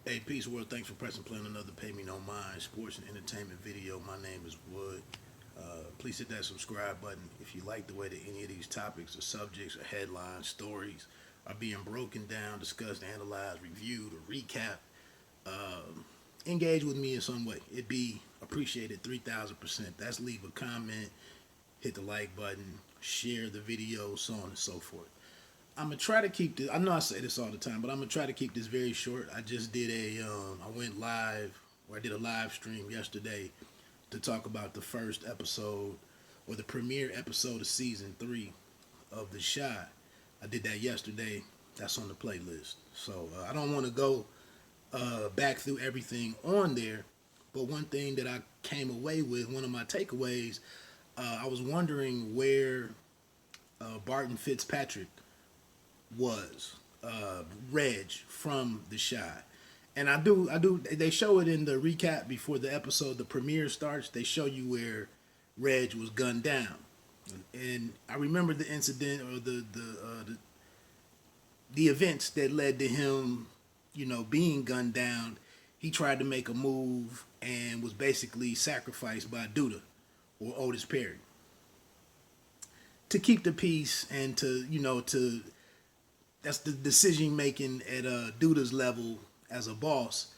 Hey, peace world. Thanks for pressing play on another Pay Me No Mind sports and entertainment video. My name is Wood. Please hit that subscribe button if you like the way that any of these topics or subjects or headlines, stories are being broken down, discussed, analyzed, reviewed, or recap. Engage with me in some way. It'd be appreciated 3,000%. That's leave a comment, hit the like button, share the video, so on and so forth. I'm gonna try to keep this. I know I say this all the time, but I'm gonna try to keep this very short. I just did I went live, or I did a live stream yesterday to talk about the first episode or the premiere episode of season 3 of The Shot. I did that yesterday. That's on the playlist. So I don't want to go back through everything on there, but one thing that I came away with, one of my takeaways, I was wondering where Barton Fitzpatrick was Reg from The Shot. And I do. They show it in the recap before the episode, the premiere starts. They show you where Reg was gunned down, and I remember the incident or the events that led to him, being gunned down. He tried to make a move and was basically sacrificed by Duda or Otis Perry to keep the peace and to that's the decision making at Duda's level as a boss.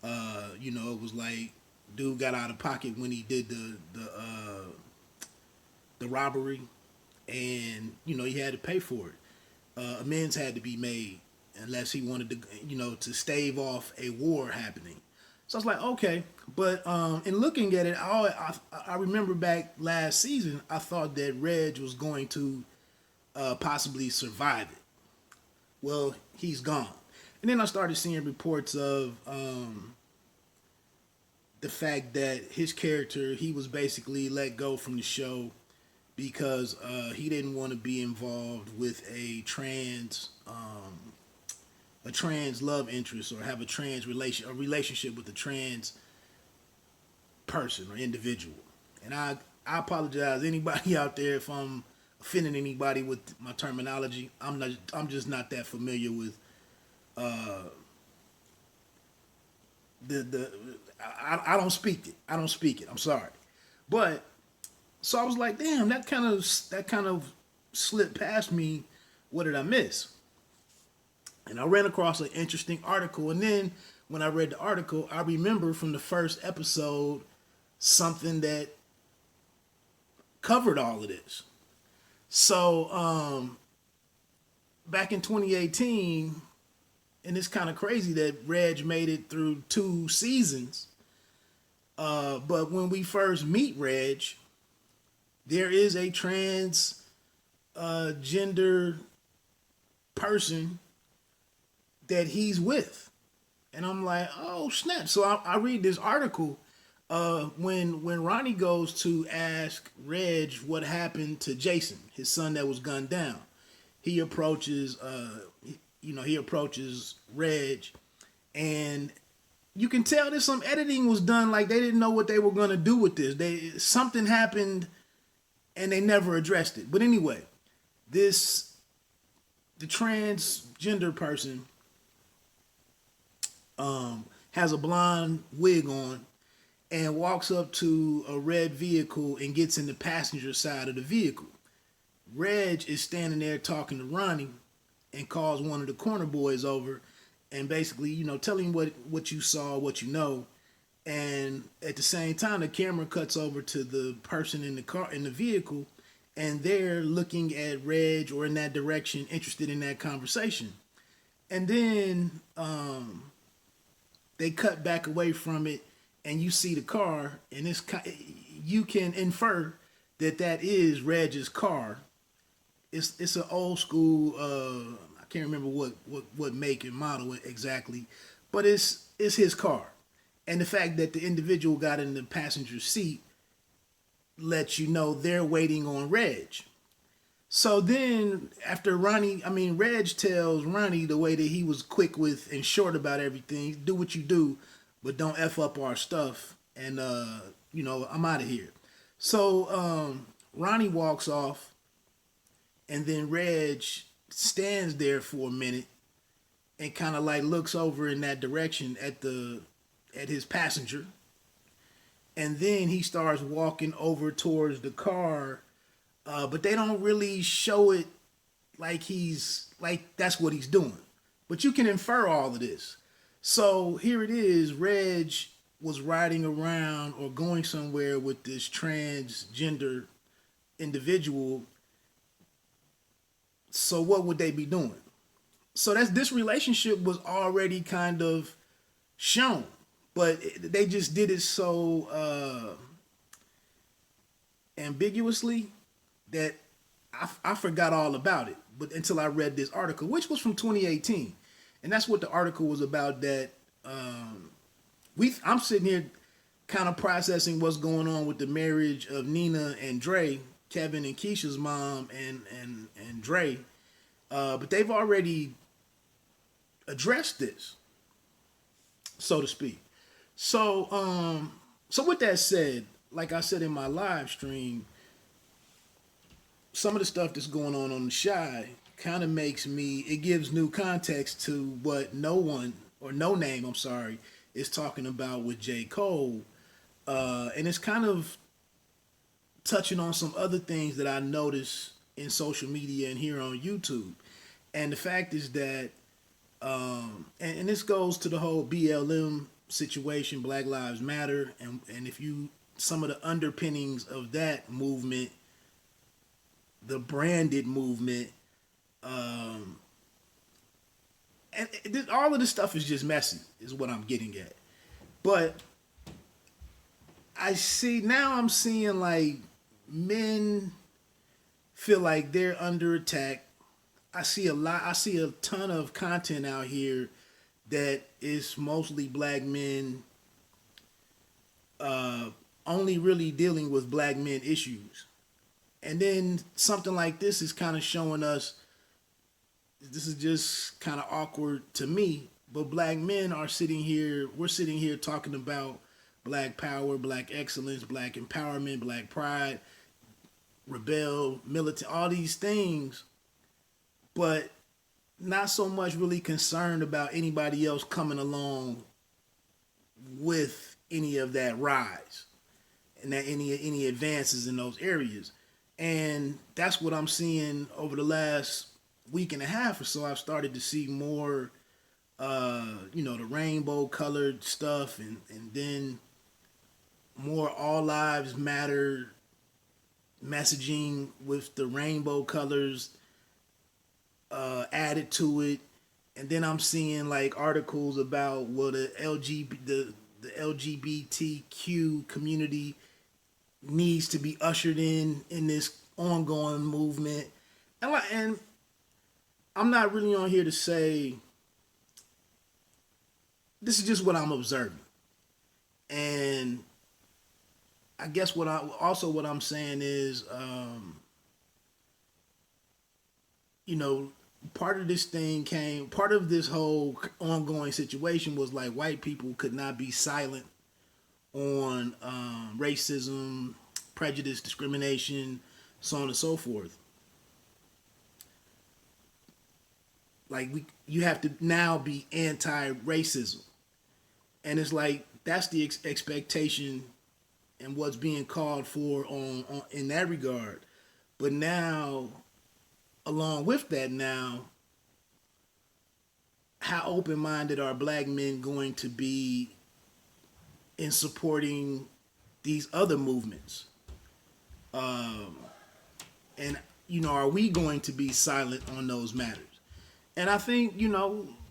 It was like dude got out of pocket when he did the robbery, and he had to pay for it. Amends had to be made unless he wanted to to stave off a war happening. So I was like, okay, but in looking at it, I remember back last season, I thought that Reg was going to possibly survive it. Well, he's gone. And then I started seeing reports of the fact that his character, he was basically let go from the show because he didn't want to be involved with a trans love interest or have a relationship with a trans person or individual. And I apologize anybody out there if I'm offending anybody with my terminology. I'm just not that familiar with the I don't speak it. I don't speak it. I'm sorry. But so I was like, damn, that kind of slipped past me. What did I miss? And I ran across an interesting article, and then when I read the article, I remember from the first episode something that covered all of this. So back in 2018, and it's kind of crazy that Reg made it through 2 seasons. But when we first meet Reg, there is a trans gender person that he's with. And I'm like, oh snap. So I read this article when Ronnie goes to ask Reg what happened to Jason, his son that was gunned down. He approaches he approaches Reg, and you can tell that some editing was done, like they didn't know what they were going to do with this. Something happened and they never addressed it. But anyway, the transgender person has a blonde wig on and walks up to a red vehicle and gets in the passenger side of the vehicle. Reg is standing there talking to Ronnie and calls one of the corner boys over and basically, tell him what you saw, what you know. And at the same time, the camera cuts over to the person in the car, in the vehicle, and they're looking at Reg or in that direction, interested in that conversation. And then they cut back away from it, and you see the car, and you can infer that is Reg's car. It's an old school. I can't remember what make and model exactly, but it's his car, and the fact that the individual got in the passenger seat lets you know they're waiting on Reg. So then, after Reg tells Ronnie the way that he was quick with and short about everything. Do what you do, but don't f up our stuff. And I'm out of here. So Ronnie walks off, and then Reg stands there for a minute and kind of like looks over in that direction at his passenger, and then he starts walking over towards the car, but they don't really show it like he's like that's what he's doing. But you can infer all of this. So here it is. Reg was riding around or going somewhere with this transgender individual. So what would they be doing? So that's this relationship was already kind of shown, but they just did it so ambiguously that I forgot all about it. But until I read this article, which was from 2018, and that's what the article was about. That I'm sitting here kind of processing what's going on with the marriage of Nina and Dre, Kevin and Keisha's mom, and Dre. But they've already addressed this, so to speak. So with that said, like I said in my live stream, some of the stuff that's going on the Shy kind of makes me, it gives new context to what No Name, I'm sorry, is talking about with J. Cole. And it's kind of touching on some other things that I notice in social media and here on YouTube. And the fact is that, and this goes to the whole BLM situation, Black Lives Matter, and if you, some of the underpinnings of that movement, the branded movement, and all of this stuff is just messy, is what I'm getting at. But I'm seeing like men feel like they're under attack. I see a ton of content out here that is mostly black men only really dealing with black men issues. And then something like this is kind of showing us, this is just kind of awkward to me, but black men we're sitting here talking about black power, black excellence, black empowerment, black pride, rebel, militant, all these things, but not so much really concerned about anybody else coming along with any of that rise and that any advances in those areas. And that's what I'm seeing over the last week and a half or so. I've started to see more, the rainbow colored stuff, and then more all lives matter messaging with the rainbow colors added to it. And then I'm seeing like articles about the LGBTQ community needs to be ushered in this ongoing movement. And I'm not really on here to say, this is just what I'm observing. And I guess what I'm saying is, part of this whole ongoing situation was like white people could not be silent on racism, prejudice, discrimination, so on and so forth. Like you have to now be anti-racism, and it's like that's the expectation and what's being called for on in that regard. But now, along with that, how open-minded are black men going to be in supporting these other movements? And are we going to be silent on those matters? And I think,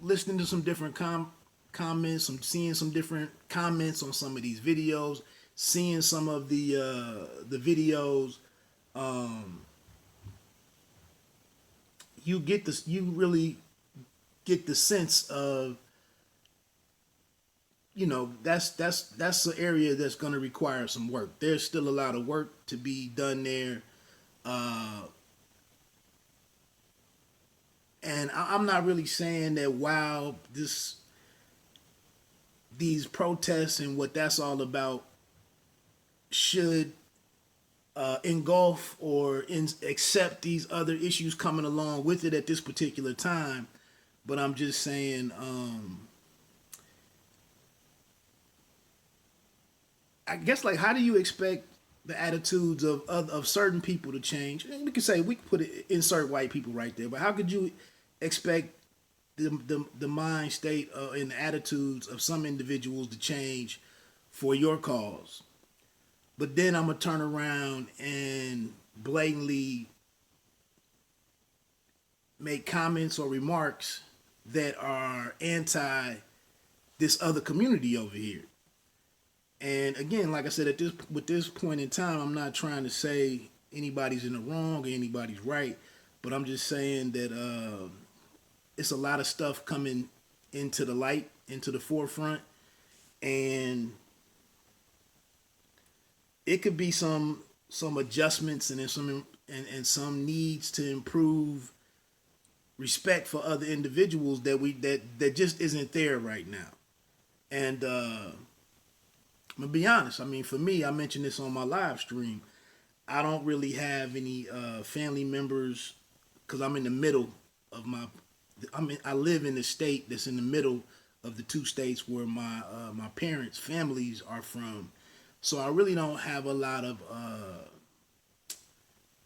listening to some different comments, seeing some different comments on some of these videos, seeing some of the videos, you really get the sense of, that's an area that's going to require some work. There's still a lot of work to be done there. And I'm not really saying that while these protests and what that's all about should engulf or accept these other issues coming along with it at this particular time. But I'm just saying, I guess like how do you expect the attitudes of certain people to change? And we could say we could put it insert white people right there, but how could you expect the mind state and the attitudes of some individuals to change for your cause? But then I'm gonna turn around and blatantly make comments or remarks that are anti this other community over here. And again, like I said, at this point in time, I'm not trying to say anybody's in the wrong or anybody's right, but I'm just saying that it's a lot of stuff coming into the light, into the forefront, and it could be some adjustments and then some needs to improve respect for other individuals that just isn't there right now. And I'm gonna be honest. I mean, for me, I mentioned this on my live stream. I don't really have any family members because I'm in the middle of my. I live in the state that's in the middle of the two states where my parents' families are from. So I really don't have a lot of.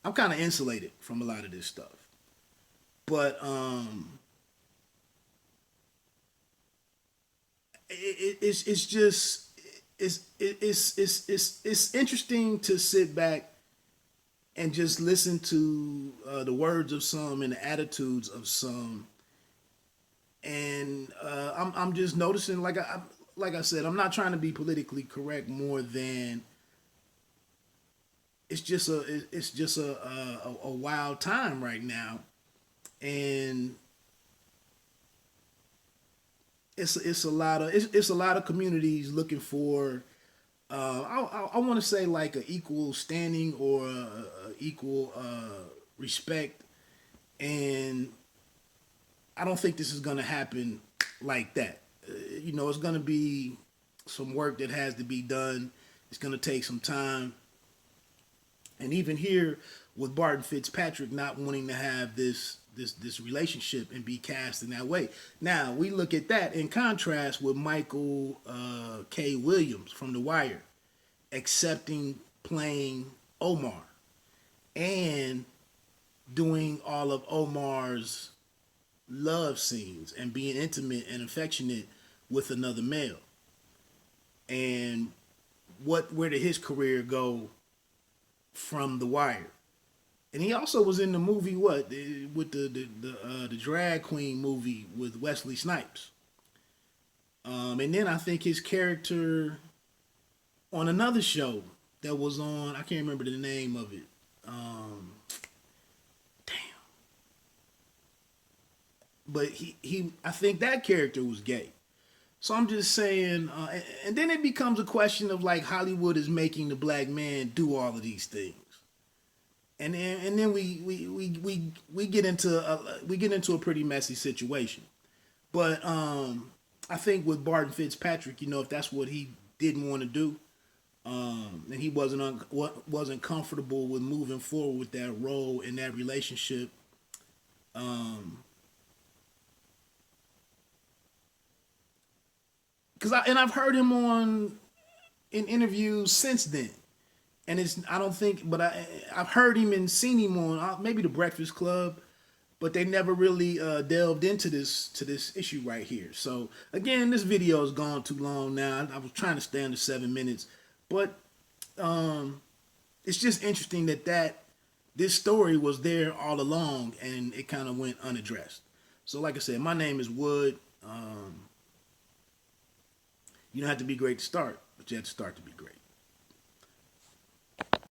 I'm kind of insulated from a lot of this stuff, but it's just it's interesting to sit back and just listen to the words of some and the attitudes of some, and I'm just noticing like I said, I'm not trying to be politically correct more than it's just a wild time right now, and it's a lot of communities looking for I want to say like a equal standing or a equal respect, and I don't think this is going to happen like that. It's going to be some work that has to be done. It's going to take some time, and even here with Barton Fitzpatrick not wanting to have this relationship and be cast in that way. Now we look at that in contrast with Michael K. Williams from The Wire accepting playing Omar and doing all of Omar's love scenes and being intimate and affectionate with another male. And where did his career go from The Wire? And he also was in the movie with the drag queen movie with Wesley Snipes. And then I think his character on another show that was on, I can't remember the name of it. Damn. But I think that character was gay. So I'm just saying, and then it becomes a question of like Hollywood is making the black man do all of these things. And then we get into a pretty messy situation. But I think with Barton Fitzpatrick, if that's what he didn't want to do, and he wasn't comfortable with moving forward with that role in that relationship, I've heard him in interviews since then. And I don't think, but I've heard him and seen him on maybe the Breakfast Club, but they never really delved into this issue right here. So again, this video has gone too long now. I was trying to stay under 7 minutes, but it's just interesting that this story was there all along and it kind of went unaddressed. So like I said, my name is Wood. You don't have to be great to start, but you have to start to be great.